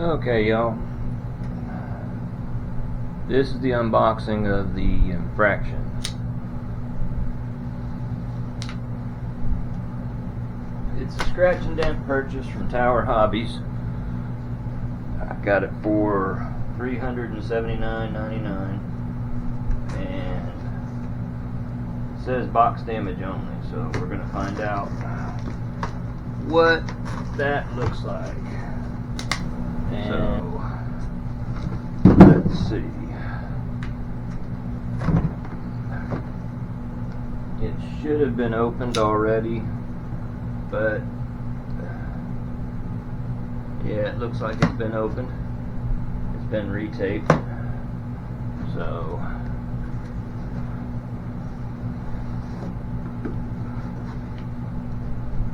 Okay, y'all. This is the unboxing of the Infraction. It's a scratch and dent purchase from Tower Hobbies. I got it for $379.99, and it says box damage only, so we're gonna find out what that looks like. And so, let's see. It should have been opened already, but yeah, it looks like it's been opened. It's been retaped. So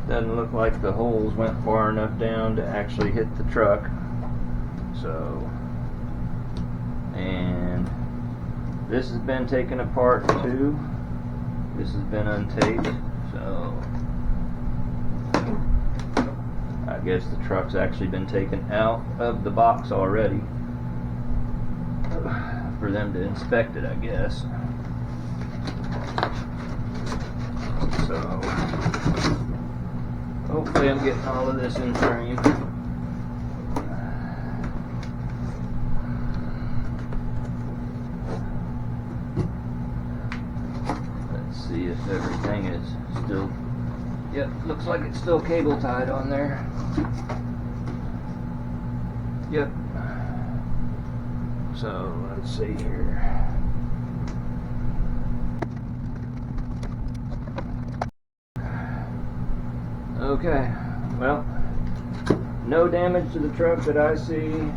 doesn't look like the holes went far enough down to actually hit the truck. So, and this has been taken apart too. This has been untaped, so I guess the truck's actually been taken out of the box already for them to inspect it, I guess. So hopefully I'm getting all of this in frame. See if everything is still, yep, looks like it's still cable tied on there. Yep. So let's see here. Okay, well, no damage to the truck that I see.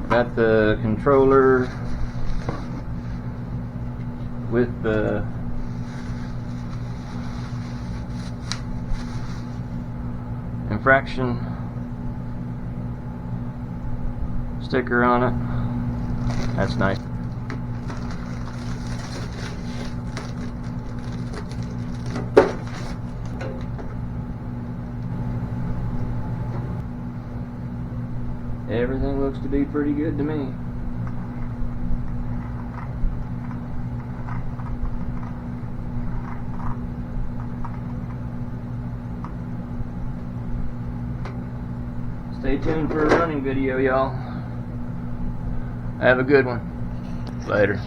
Got the controller with the Infraction sticker on it. That's nice. Everything looks to be pretty good to me. Stay tuned for a running video, y'all. Have a good one. Later.